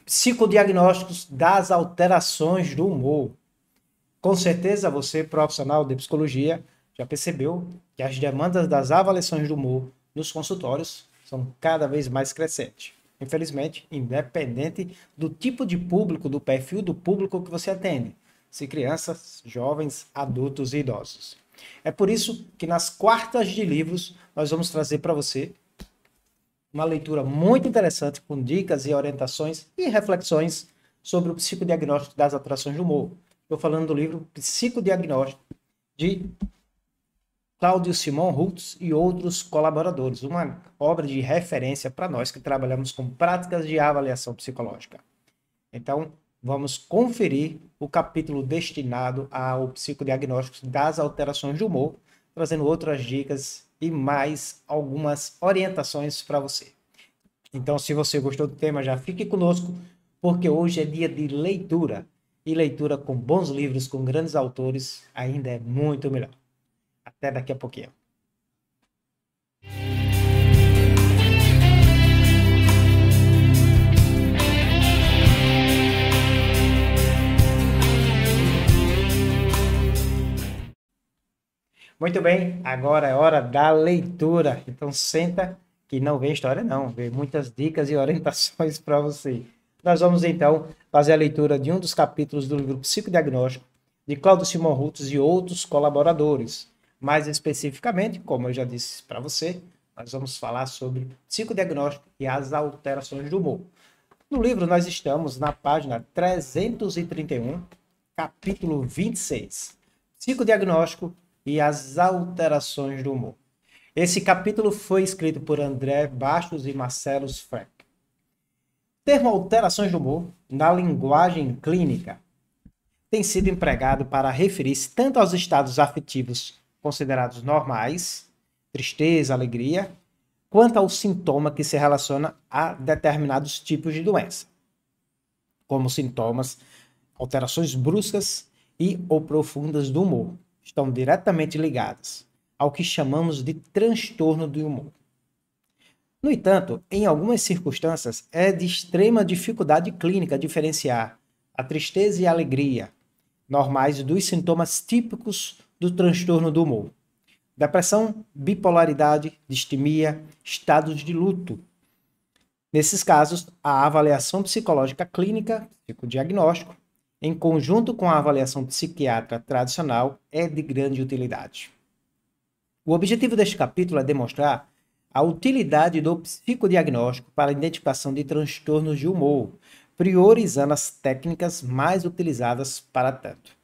Psicodiagnósticos das alterações do humor. Com certeza você, profissional de psicologia, já percebeu que as demandas das avaliações do humor nos consultórios são cada vez mais crescentes. Infelizmente, independente do tipo de público, do perfil do público que você atende, se crianças, jovens, adultos e idosos. É por isso que nas quartas de livros nós vamos trazer para você uma leitura muito interessante com dicas e orientações e reflexões sobre o psicodiagnóstico das alterações do humor. Estou falando do livro Psicodiagnóstico de Cláudio Simon Rutz e outros colaboradores, uma obra de referência para nós que trabalhamos com práticas de avaliação psicológica. Então, vamos conferir o capítulo destinado ao psicodiagnóstico das alterações do humor, trazendo outras dicas e mais algumas orientações para você. Então, se você gostou do tema, já fique conosco, porque hoje é dia de leitura. E leitura com bons livros, com grandes autores, ainda é muito melhor. Até daqui a pouquinho. Muito bem, agora é hora da leitura. Então senta que não vem história não, vem muitas dicas e orientações para você. Nós vamos então fazer a leitura de um dos capítulos do livro Psicodiagnóstico de Cláudio Simon Rutz e outros colaboradores. Mais especificamente, como eu já disse para você, nós vamos falar sobre psicodiagnóstico e as alterações do humor. No livro nós estamos na página 331, capítulo 26, psicodiagnóstico e as alterações do humor. Esse capítulo foi escrito por André Bastos e Marcelo Frank. O termo alterações do humor, na linguagem clínica, tem sido empregado para referir-se tanto aos estados afetivos considerados normais, tristeza, alegria, quanto ao sintoma que se relaciona a determinados tipos de doença, como sintomas, alterações bruscas e ou profundas do humor, estão diretamente ligadas ao que chamamos de transtorno do humor. No entanto, em algumas circunstâncias, é de extrema dificuldade clínica diferenciar a tristeza e a alegria normais dos sintomas típicos do transtorno do humor. Depressão, bipolaridade, distimia, estados de luto. Nesses casos, a avaliação psicológica clínica, psicodiagnóstico, em conjunto com a avaliação psiquiátrica tradicional, é de grande utilidade. O objetivo deste capítulo é demonstrar a utilidade do psicodiagnóstico para a identificação de transtornos de humor, priorizando as técnicas mais utilizadas para tanto.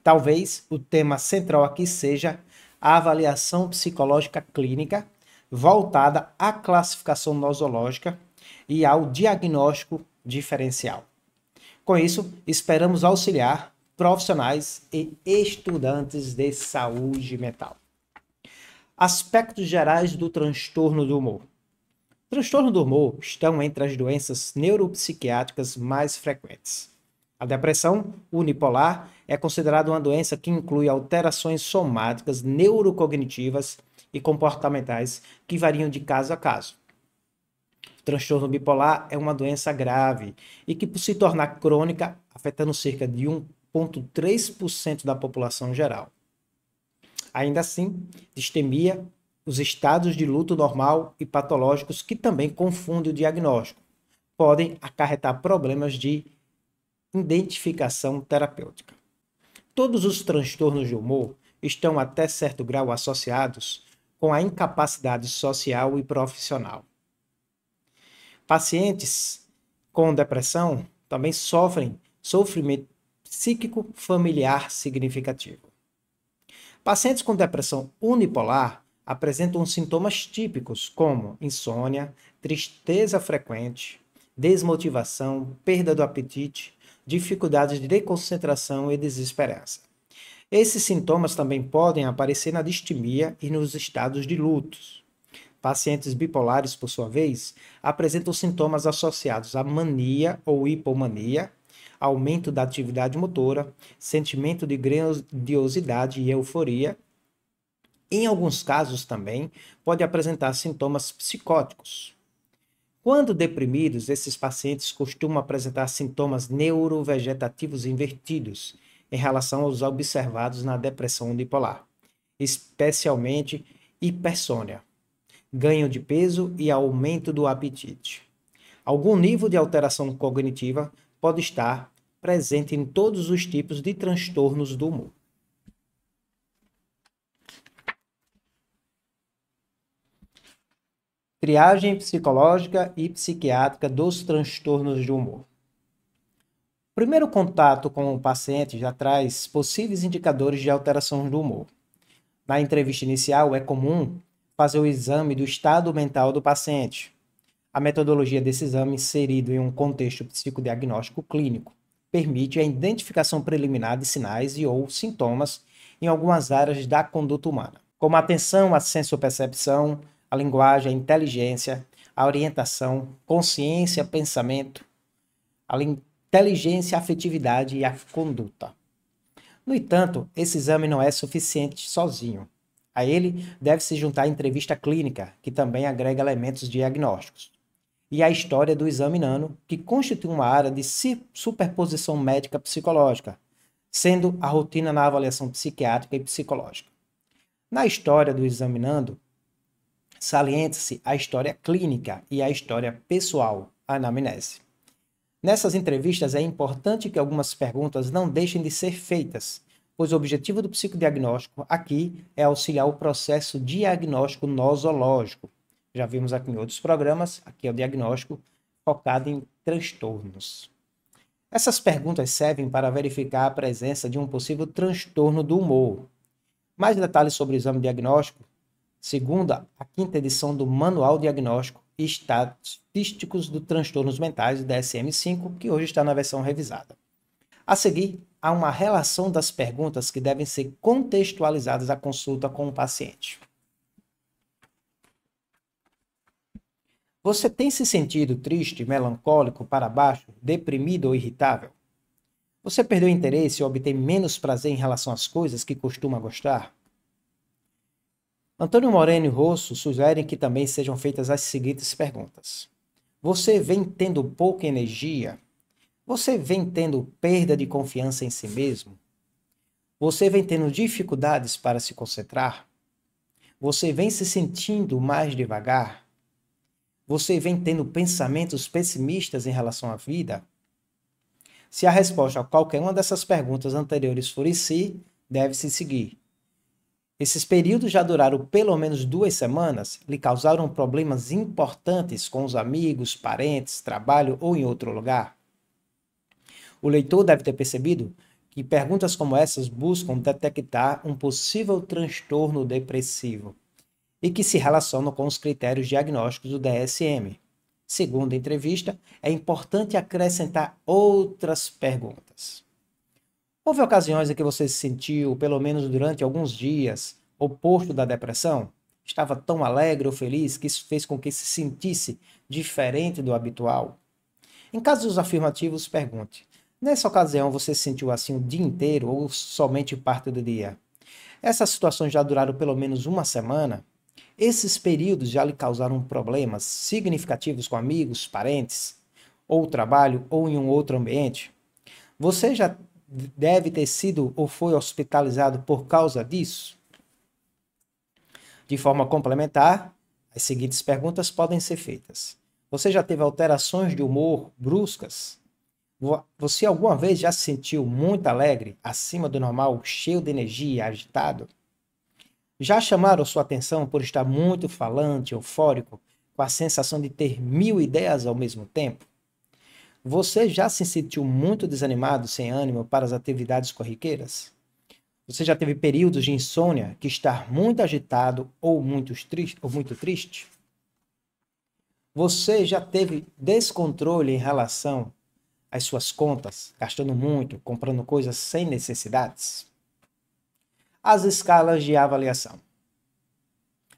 Talvez o tema central aqui seja a avaliação psicológica clínica, voltada à classificação nosológica e ao diagnóstico diferencial. Com isso, esperamos auxiliar profissionais e estudantes de saúde mental. Aspectos gerais do transtorno do humor. O transtorno do humor estão entre as doenças neuropsiquiátricas mais frequentes. A depressão unipolar é considerada uma doença que inclui alterações somáticas, neurocognitivas e comportamentais que variam de caso a caso. O transtorno bipolar é uma doença grave e que, por se tornar crônica, afetando cerca de 1,3% da população geral. Ainda assim, distemia, os estados de luto normal e patológicos, que também confundem o diagnóstico, podem acarretar problemas de identificação terapêutica. Todos os transtornos de humor estão até certo grau associados com a incapacidade social e profissional. Pacientes com depressão também sofrem sofrimento psíquico familiar significativo. Pacientes com depressão unipolar apresentam sintomas típicos como insônia, tristeza frequente, desmotivação, perda do apetite, dificuldades de concentração e desesperança. Esses sintomas também podem aparecer na distimia e nos estados de lutos. Pacientes bipolares, por sua vez, apresentam sintomas associados à mania ou hipomania, aumento da atividade motora, sentimento de grandiosidade e euforia. Em alguns casos também, pode apresentar sintomas psicóticos. Quando deprimidos, esses pacientes costumam apresentar sintomas neurovegetativos invertidos em relação aos observados na depressão unipolar, especialmente hipersônia, ganho de peso e aumento do apetite. Algum nível de alteração cognitiva pode estar presente em todos os tipos de transtornos do humor. Triagem psicológica e psiquiátrica dos transtornos de humor. O primeiro contato com o paciente já traz possíveis indicadores de alteração do humor. Na entrevista inicial, é comum fazer o exame do estado mental do paciente. A metodologia desse exame, inserido em um contexto psicodiagnóstico clínico, permite a identificação preliminar de sinais e ou sintomas em algumas áreas da conduta humana, como a atenção, a sensopercepção, a linguagem, a inteligência, a orientação, consciência, pensamento, a inteligência, a afetividade e a conduta. No entanto, esse exame não é suficiente sozinho. A ele deve-se juntar a entrevista clínica, que também agrega elementos diagnósticos, e a história do examinando, que constitui uma área de superposição médica psicológica, sendo a rotina na avaliação psiquiátrica e psicológica. Na história do examinando, salienta-se a história clínica e a história pessoal, a anamnese. Nessas entrevistas é importante que algumas perguntas não deixem de ser feitas, pois o objetivo do psicodiagnóstico aqui é auxiliar o processo diagnóstico nosológico. Já vimos aqui em outros programas, aqui é o diagnóstico focado em transtornos. Essas perguntas servem para verificar a presença de um possível transtorno do humor. Mais detalhes sobre o exame diagnóstico, segundo a quinta edição do Manual Diagnóstico e Estatísticos dos Transtornos Mentais, DSM-5, que hoje está na versão revisada. A seguir, há uma relação das perguntas que devem ser contextualizadas à consulta com o paciente. Você tem se sentido triste, melancólico, para baixo, deprimido ou irritável? Você perdeu interesse ou obtém menos prazer em relação às coisas que costuma gostar? Antônio Moreno e Rosso sugerem que também sejam feitas as seguintes perguntas. Você vem tendo pouca energia? Você vem tendo perda de confiança em si mesmo? Você vem tendo dificuldades para se concentrar? Você vem se sentindo mais devagar? Você vem tendo pensamentos pessimistas em relação à vida? Se a resposta a qualquer uma dessas perguntas anteriores for sim, deve-se seguir. Esses períodos já duraram pelo menos 2 semanas, lhe causaram problemas importantes com os amigos, parentes, trabalho ou em outro lugar? O leitor deve ter percebido que perguntas como essas buscam detectar um possível transtorno depressivo e que se relacionam com os critérios diagnósticos do DSM. Segundo a entrevista, é importante acrescentar outras perguntas. Houve ocasiões em que você se sentiu, pelo menos durante alguns dias, oposto da depressão? Estava tão alegre ou feliz que isso fez com que se sentisse diferente do habitual? Em casos afirmativos, pergunte: nessa ocasião você se sentiu assim o dia inteiro ou somente parte do dia? Essas situações já duraram pelo menos 1 semana? Esses períodos já lhe causaram problemas significativos com amigos, parentes, ou trabalho, ou em um outro ambiente? Você já deve ter sido ou foi hospitalizado por causa disso? De forma complementar, as seguintes perguntas podem ser feitas. Você já teve alterações de humor bruscas? Você alguma vez já se sentiu muito alegre, acima do normal, cheio de energia, agitado? Já chamaram sua atenção por estar muito falante, eufórico, com a sensação de ter 1000 ideias ao mesmo tempo? Você já se sentiu muito desanimado, sem ânimo para as atividades corriqueiras? Você já teve períodos de insônia, que estar muito agitado ou muito triste? Você já teve descontrole em relação às suas contas, gastando muito, comprando coisas sem necessidades? As escalas de avaliação.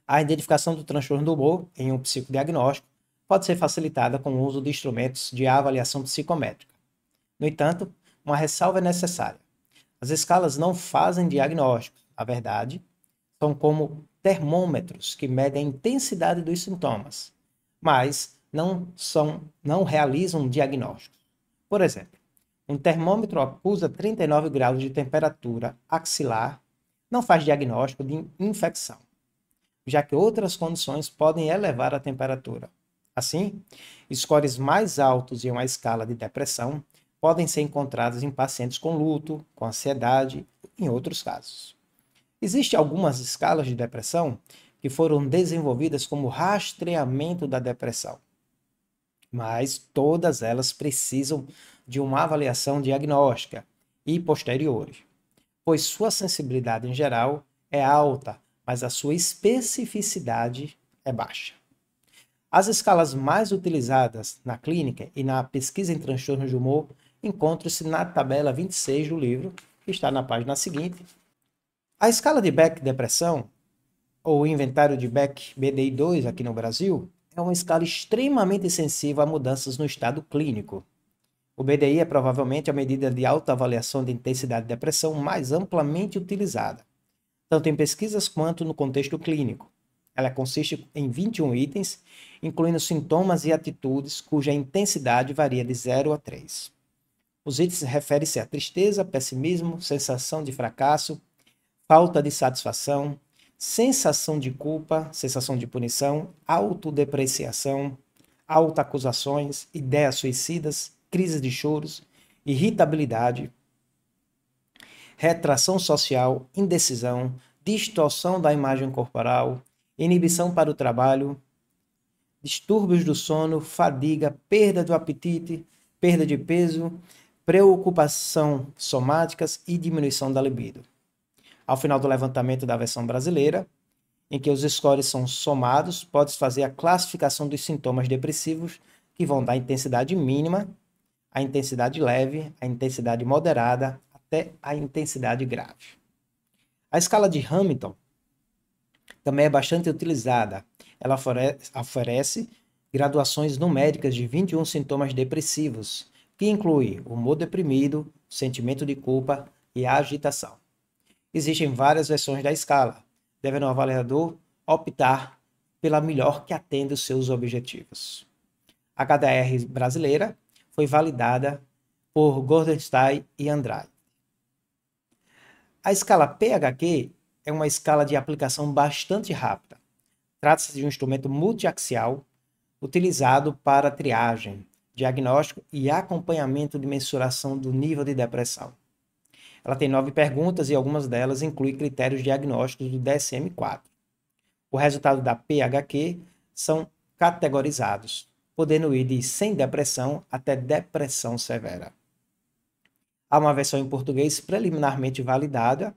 A identificação do transtorno do humor em um psicodiagnóstico pode ser facilitada com o uso de instrumentos de avaliação psicométrica. No entanto, uma ressalva é necessária. As escalas não fazem diagnóstico, na verdade, são como termômetros que medem a intensidade dos sintomas, mas não realizam diagnósticos. Por exemplo, um termômetro acusa 39 graus de temperatura axilar, não faz diagnóstico de infecção, já que outras condições podem elevar a temperatura. Assim, scores mais altos em uma escala de depressão podem ser encontrados em pacientes com luto, com ansiedade, em outros casos. Existem algumas escalas de depressão que foram desenvolvidas como rastreamento da depressão, mas todas elas precisam de uma avaliação diagnóstica e posterior, pois sua sensibilidade em geral é alta, mas a sua especificidade é baixa. As escalas mais utilizadas na clínica e na pesquisa em transtornos de humor encontram-se na tabela 26 do livro, que está na página seguinte. A escala de Beck Depressão, ou inventário de Beck BDI-2 aqui no Brasil, é uma escala extremamente sensível a mudanças no estado clínico. O BDI é provavelmente a medida de autoavaliação de intensidade de depressão mais amplamente utilizada, tanto em pesquisas quanto no contexto clínico. Ela consiste em 21 itens, incluindo sintomas e atitudes cuja intensidade varia de 0 a 3. Os itens referem-se a tristeza, pessimismo, sensação de fracasso, falta de satisfação, sensação de culpa, sensação de punição, autodepreciação, autoacusações, ideias suicidas, crises de choros, irritabilidade, retração social, indecisão, distorção da imagem corporal, inibição para o trabalho, distúrbios do sono, fadiga, perda do apetite, perda de peso, preocupação somáticas e diminuição da libido. Ao final do levantamento da versão brasileira, em que os scores são somados, pode-se fazer a classificação dos sintomas depressivos, que vão da intensidade mínima, a intensidade leve, a intensidade moderada, até a intensidade grave. A escala de Hamilton também é bastante utilizada. Ela oferece graduações numéricas de 21 sintomas depressivos, que inclui o humor deprimido, sentimento de culpa e a agitação. Existem várias versões da escala, devendo o avaliador optar pela melhor que atenda os seus objetivos. A HDR brasileira foi validada por Goldenstein e Andrade. A escala PHQ é uma escala de aplicação bastante rápida. Trata-se de um instrumento multiaxial utilizado para triagem, diagnóstico e acompanhamento de mensuração do nível de depressão. Ela tem 9 perguntas e algumas delas incluem critérios diagnósticos do DSM-4. O resultado da PHQ são categorizados, podendo ir de sem depressão até depressão severa. Há uma versão em português preliminarmente validada.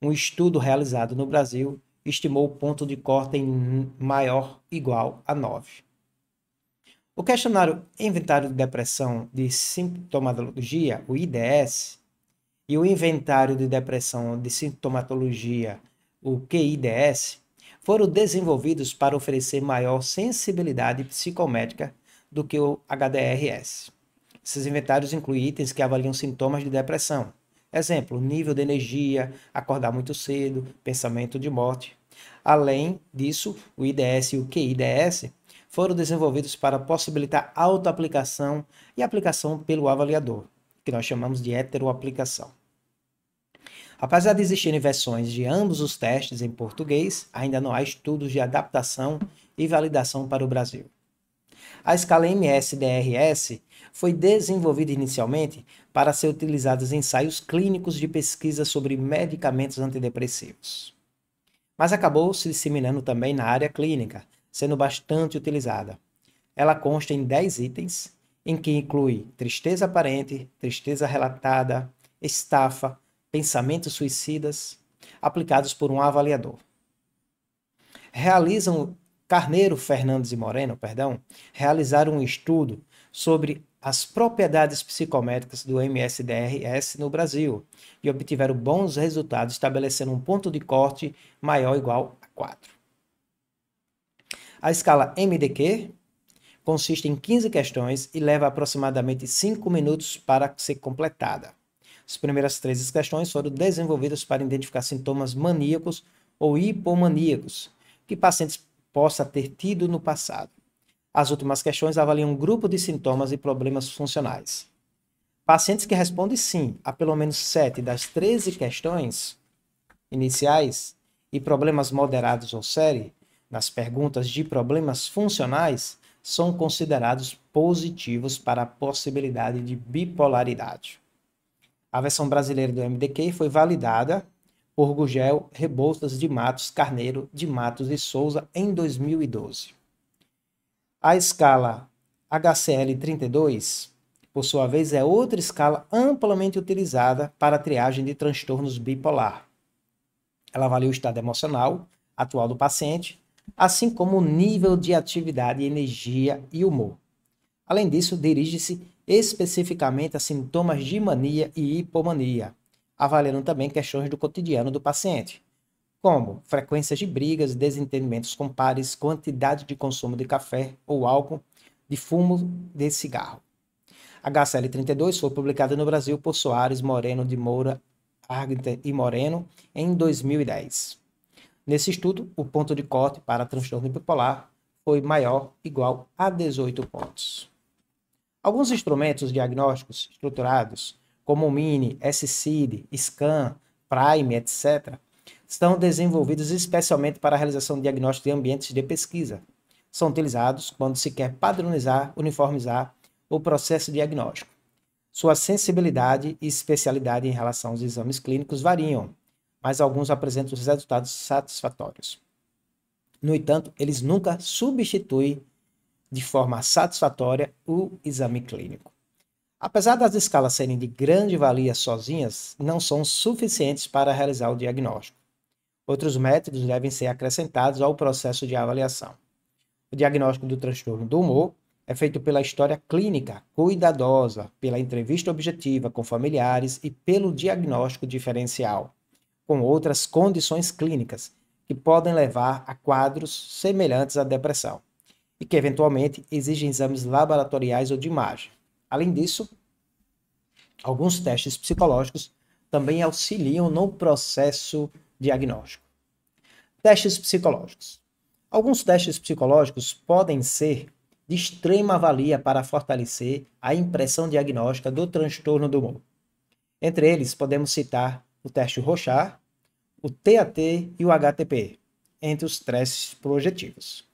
Um estudo realizado no Brasil estimou o ponto de corte em maior igual a 9. O questionário Inventário de Depressão de Sintomatologia, o IDS, e o Inventário de Depressão de Sintomatologia, o QIDS, foram desenvolvidos para oferecer maior sensibilidade psicométrica do que o HDRS. Esses inventários incluem itens que avaliam sintomas de depressão. Exemplo, nível de energia, acordar muito cedo, pensamento de morte. Além disso, o IDS e o QIDS foram desenvolvidos para possibilitar autoaplicação e aplicação pelo avaliador, que nós chamamos de heteroaplicação. Apesar de existirem versões de ambos os testes em português, ainda não há estudos de adaptação e validação para o Brasil. A escala MS-DRS foi desenvolvida inicialmente para ser utilizada em ensaios clínicos de pesquisa sobre medicamentos antidepressivos, mas acabou se disseminando também na área clínica, sendo bastante utilizada. Ela consta em 10 itens, em que inclui tristeza aparente, tristeza relatada, estafa, pensamentos suicidas, aplicados por um avaliador. Carneiro, Fernandes e Moreno, realizaram um estudo sobre as propriedades psicométricas do MS-DRS no Brasil e obtiveram bons resultados, estabelecendo um ponto de corte maior ou igual a 4. A escala MDQ consiste em 15 questões e leva aproximadamente 5 minutos para ser completada. As primeiras 3 questões foram desenvolvidas para identificar sintomas maníacos ou hipomaníacos que pacientes possam ter tido no passado. As últimas questões avaliam um grupo de sintomas e problemas funcionais. Pacientes que respondem sim a pelo menos 7 das 13 questões iniciais e problemas moderados ou sérios, nas perguntas de problemas funcionais, são considerados positivos para a possibilidade de bipolaridade. A versão brasileira do MDQ foi validada por Gugel Rebouças de Matos Carneiro de Matos e Souza em 2012. A escala HCL-32, por sua vez, é outra escala amplamente utilizada para a triagem de transtornos bipolar. Ela avalia o estado emocional atual do paciente, assim como o nível de atividade, energia e humor. Além disso, dirige-se especificamente a sintomas de mania e hipomania, avaliando também questões do cotidiano do paciente, como frequências de brigas, desentendimentos com pares, quantidade de consumo de café ou álcool, de fumo de cigarro. HCL-32 foi publicada no Brasil por Soares, Moreno de Moura, Argenter e Moreno em 2010. Nesse estudo, o ponto de corte para transtorno bipolar foi maior igual a 18 pontos. Alguns instrumentos diagnósticos estruturados, como o MINI, SCID, SCAN, PRIME, etc., estão desenvolvidos especialmente para a realização de diagnóstico de ambientes de pesquisa. São utilizados quando se quer padronizar, uniformizar o processo diagnóstico. Sua sensibilidade e especialidade em relação aos exames clínicos variam, mas alguns apresentam resultados satisfatórios. No entanto, eles nunca substituem de forma satisfatória o exame clínico. Apesar das escalas serem de grande valia sozinhas, não são suficientes para realizar o diagnóstico. Outros métodos devem ser acrescentados ao processo de avaliação. O diagnóstico do transtorno do humor é feito pela história clínica cuidadosa, pela entrevista objetiva com familiares e pelo diagnóstico diferencial, com outras condições clínicas que podem levar a quadros semelhantes à depressão e que eventualmente exigem exames laboratoriais ou de imagem. Além disso, alguns testes psicológicos também auxiliam no processo diagnóstico. Testes psicológicos. Alguns testes psicológicos podem ser de extrema valia para fortalecer a impressão diagnóstica do transtorno do humor. Entre eles, podemos citar o teste Rorschach, o TAT e o HTP, entre os testes projetivos.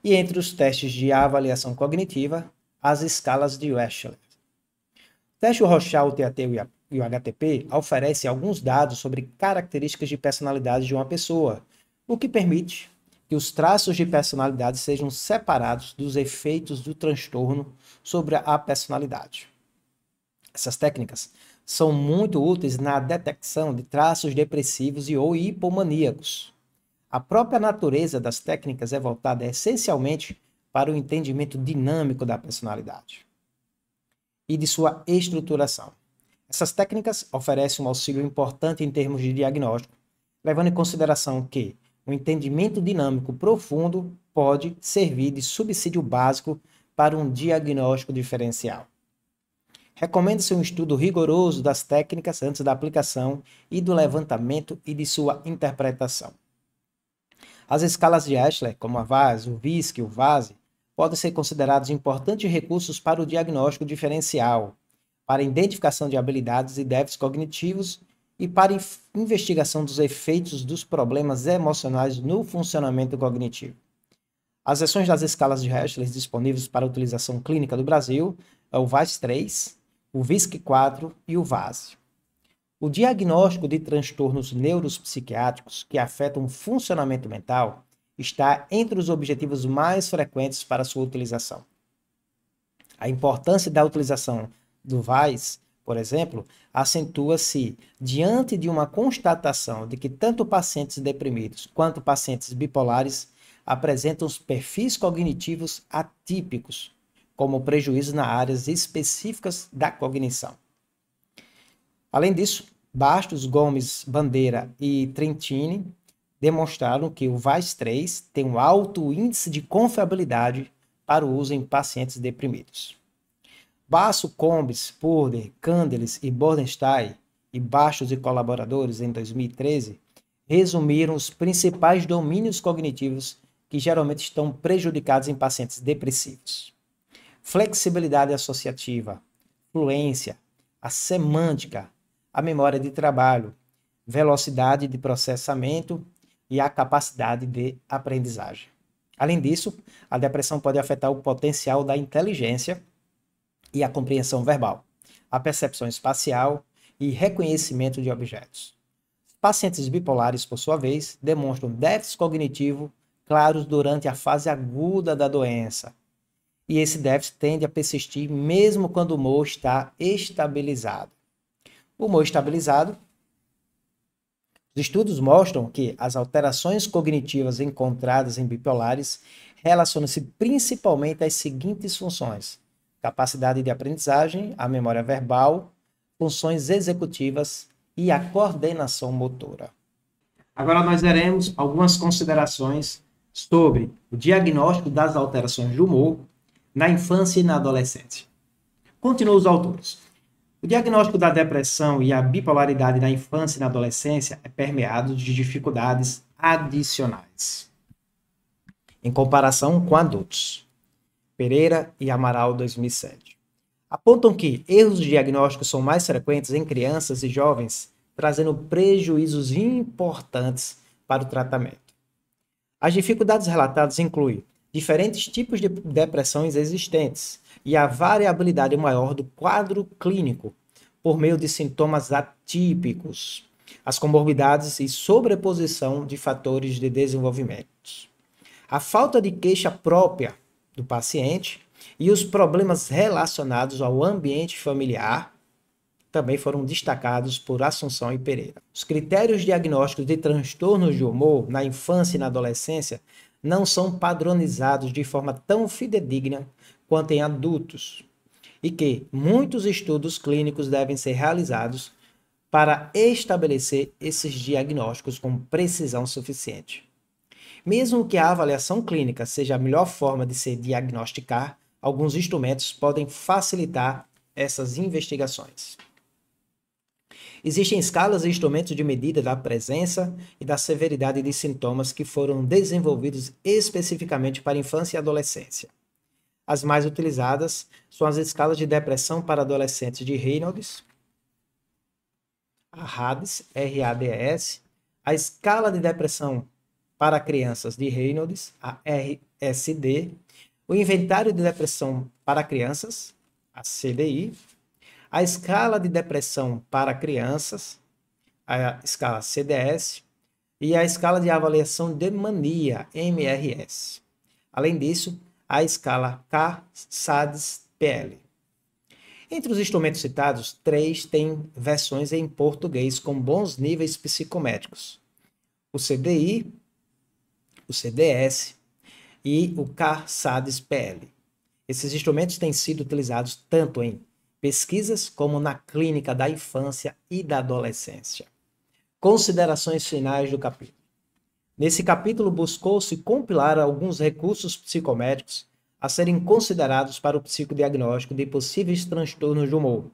E entre os testes de avaliação cognitiva, as escalas de Wechsler. O teste Rorschach, o TAT e o HTP oferecem alguns dados sobre características de personalidade de uma pessoa, o que permite que os traços de personalidade sejam separados dos efeitos do transtorno sobre a personalidade. Essas técnicas são muito úteis na detecção de traços depressivos e ou hipomaníacos. A própria natureza das técnicas é voltada essencialmente para o entendimento dinâmico da personalidade e de sua estruturação. Essas técnicas oferecem um auxílio importante em termos de diagnóstico, levando em consideração que o entendimento dinâmico profundo pode servir de subsídio básico para um diagnóstico diferencial. Recomenda-se um estudo rigoroso das técnicas antes da aplicação e do levantamento e de sua interpretação. As escalas de Wechsler, como a VAS, o VISC e o VASE, podem ser considerados importantes recursos para o diagnóstico diferencial, para a identificação de habilidades e déficits cognitivos e para a investigação dos efeitos dos problemas emocionais no funcionamento cognitivo. As versões das escalas de Wechsler disponíveis para utilização clínica do Brasil é o VAS-3, o VISC-4 e o VASE. O diagnóstico de transtornos neuropsiquiátricos que afetam o funcionamento mental está entre os objetivos mais frequentes para sua utilização. A importância da utilização do VAS, por exemplo, acentua-se diante de uma constatação de que tanto pacientes deprimidos quanto pacientes bipolares apresentam os perfis cognitivos atípicos, como prejuízos nas áreas específicas da cognição. Além disso, Bastos, Gomes, Bandeira e Trentini demonstraram que o VAS-3 tem um alto índice de confiabilidade para o uso em pacientes deprimidos. Basso, Combs, Purder, Candeles e Bordenstein e Bastos e colaboradores em 2013 resumiram os principais domínios cognitivos que geralmente estão prejudicados em pacientes depressivos. Flexibilidade associativa, fluência, a semântica, a memória de trabalho, velocidade de processamento e a capacidade de aprendizagem. Além disso, a depressão pode afetar o potencial da inteligência e a compreensão verbal, a percepção espacial e reconhecimento de objetos. Pacientes bipolares, por sua vez, demonstram déficit cognitivo claros durante a fase aguda da doença. E esse déficit tende a persistir mesmo quando o humor está estabilizado. O humor estabilizado, os estudos mostram que as alterações cognitivas encontradas em bipolares relacionam-se principalmente às seguintes funções: capacidade de aprendizagem, a memória verbal, funções executivas e a coordenação motora. Agora nós veremos algumas considerações sobre o diagnóstico das alterações de humor na infância e na adolescência. Continuam os autores. O diagnóstico da depressão e a bipolaridade na infância e na adolescência é permeado de dificuldades adicionais, em comparação com adultos. Pereira e Amaral, 2007. Apontam que erros diagnósticos são mais frequentes em crianças e jovens, trazendo prejuízos importantes para o tratamento. As dificuldades relatadas incluem diferentes tipos de depressões existentes e a variabilidade maior do quadro clínico por meio de sintomas atípicos, as comorbidades e sobreposição de fatores de desenvolvimento. A falta de queixa própria do paciente e os problemas relacionados ao ambiente familiar também foram destacados por Assunção e Pereira. Os critérios diagnósticos de transtornos de humor na infância e na adolescência não são padronizados de forma tão fidedigna quanto em adultos, e que muitos estudos clínicos devem ser realizados para estabelecer esses diagnósticos com precisão suficiente. Mesmo que a avaliação clínica seja a melhor forma de se diagnosticar, alguns instrumentos podem facilitar essas investigações. Existem escalas e instrumentos de medida da presença e da severidade de sintomas que foram desenvolvidos especificamente para infância e adolescência. As mais utilizadas são as escalas de depressão para adolescentes de Reynolds, a RADS, RADS, a escala de depressão para crianças de Reynolds, a RSD, o inventário de depressão para crianças, a CDI, a escala de depressão para crianças, a escala CDS, e a escala de avaliação de mania, MRS. Além disso, a escala CASADS-PL. Entre os instrumentos citados, 3 têm versões em português com bons níveis psicométricos: o CDI, o CDS e o CASADS-PL. Esses instrumentos têm sido utilizados tanto em pesquisas como na clínica da infância e da adolescência. Considerações finais do capítulo. Nesse capítulo, buscou-se compilar alguns recursos psicométricos a serem considerados para o psicodiagnóstico de possíveis transtornos de humor.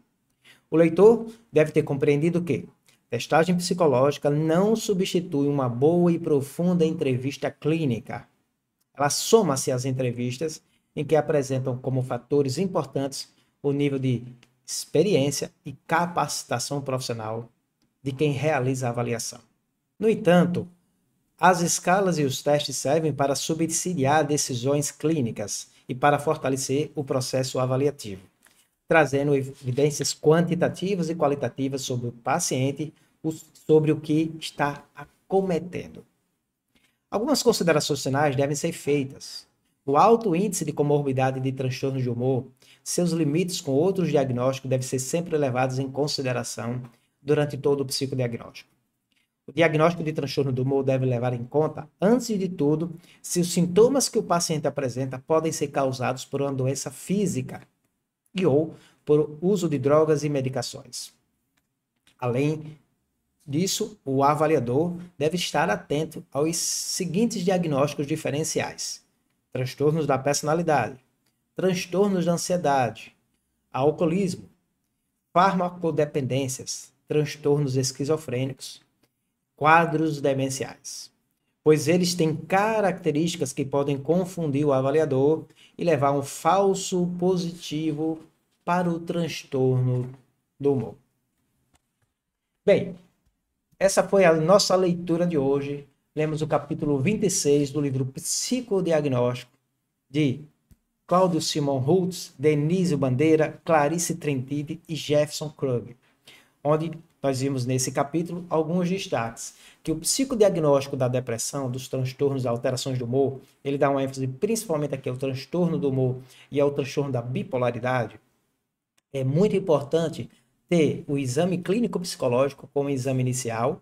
O leitor deve ter compreendido que testagem psicológica não substitui uma boa e profunda entrevista clínica. Ela soma-se às entrevistas em que apresentam como fatores importantes o nível de experiência e capacitação profissional de quem realiza a avaliação. No entanto, as escalas e os testes servem para subsidiar decisões clínicas e para fortalecer o processo avaliativo, trazendo evidências quantitativas e qualitativas sobre o paciente, sobre o que está acometendo. Algumas considerações finais devem ser feitas. O alto índice de comorbidade de transtorno de humor, seus limites com outros diagnósticos devem ser sempre levados em consideração durante todo o psicodiagnóstico. O diagnóstico de transtorno do humor deve levar em conta, antes de tudo, se os sintomas que o paciente apresenta podem ser causados por uma doença física e ou por uso de drogas e medicações. Além disso, o avaliador deve estar atento aos seguintes diagnósticos diferenciais: transtornos da personalidade, transtornos da ansiedade, alcoolismo, farmacodependências, transtornos esquizofrênicos, quadros demenciais. pois eles têm características que podem confundir o avaliador e levar um falso positivo para o transtorno do humor. Bem, essa foi a nossa leitura de hoje. Lemos o capítulo 26 do livro Psicodiagnóstico de Cláudio Simon Holtz, Denise Bandeira, Clarice Trentini e Jefferson Krug, onde nós vimos nesse capítulo alguns destaques, que o psicodiagnóstico da depressão, dos transtornos e alterações do humor, ele dá uma ênfase principalmente aqui ao transtorno do humor e ao transtorno da bipolaridade. É muito importante ter o exame clínico psicológico como exame inicial,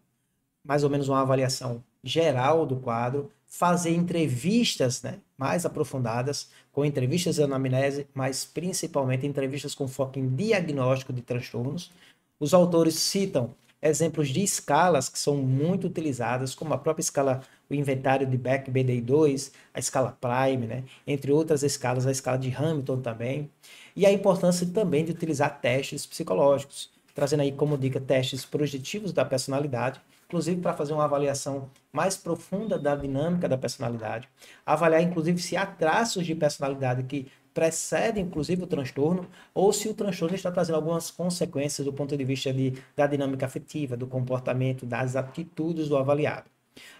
mais ou menos uma avaliação geral do quadro, fazer entrevistas, né, mais aprofundadas, com entrevistas de anamnese, mas principalmente entrevistas com foco em diagnóstico de transtornos. Os autores citam exemplos de escalas que são muito utilizadas, como a própria escala, o inventário de Beck BDI-2, a escala Prime, né, entre outras escalas, a escala de Hamilton também, e a importância também de utilizar testes psicológicos, trazendo aí como dica testes projetivos da personalidade, inclusive para fazer uma avaliação mais profunda da dinâmica da personalidade, avaliar inclusive se há traços de personalidade que precedem inclusive o transtorno, ou se o transtorno está trazendo algumas consequências do ponto de vista da dinâmica afetiva, do comportamento, das atitudes do avaliado.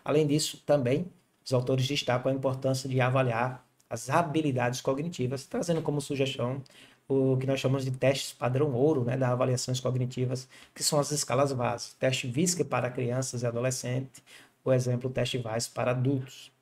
Além disso, também, os autores destacam a importância de avaliar as habilidades cognitivas, trazendo como sugestão o que nós chamamos de testes padrão ouro, né, das avaliações cognitivas, que são as escalas VAS. Teste VISC para crianças e adolescentes, por exemplo, o teste VAS para adultos.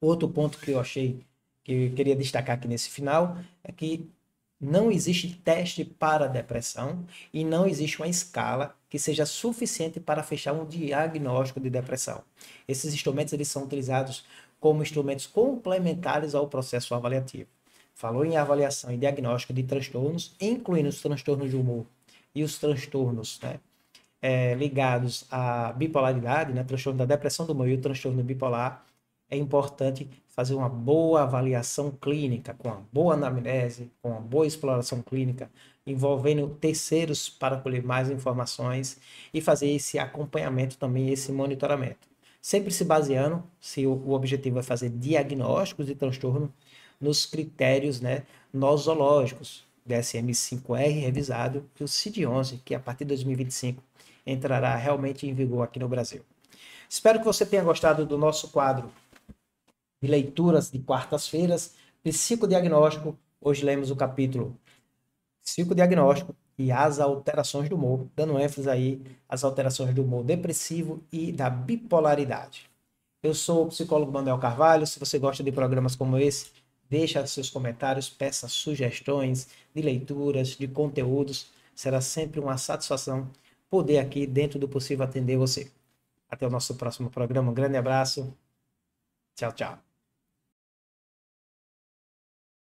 Outro ponto que eu achei que eu queria destacar aqui nesse final é que não existe teste para depressão e não existe uma escala que seja suficiente para fechar um diagnóstico de depressão. Esses instrumentos eles são utilizados como instrumentos complementares ao processo avaliativo. Falou em avaliação e diagnóstico de transtornos, incluindo os transtornos de humor e os transtornos, né, ligados à bipolaridade, né, transtorno da depressão do humor e o transtorno bipolar. É importante fazer uma boa avaliação clínica, com uma boa anamnese, com uma boa exploração clínica, envolvendo terceiros para colher mais informações e fazer esse acompanhamento também, esse monitoramento. Sempre se baseando, se o objetivo é fazer diagnósticos de transtorno, nos critérios, né, nosológicos, DSM-5R revisado e o CID-11, que a partir de 2025 entrará realmente em vigor aqui no Brasil. Espero que você tenha gostado do nosso quadro de leituras de quartas-feiras, psicodiagnóstico. Hoje lemos o capítulo psicodiagnóstico e as alterações do humor, dando ênfase aí às alterações do humor depressivo e da bipolaridade. Eu sou o psicólogo Manuel Carvalho. Se você gosta de programas como esse, deixa seus comentários, peça sugestões de leituras, de conteúdos. Será sempre uma satisfação poder aqui, dentro do possível, atender você. Até o nosso próximo programa. Um grande abraço. Tchau, tchau.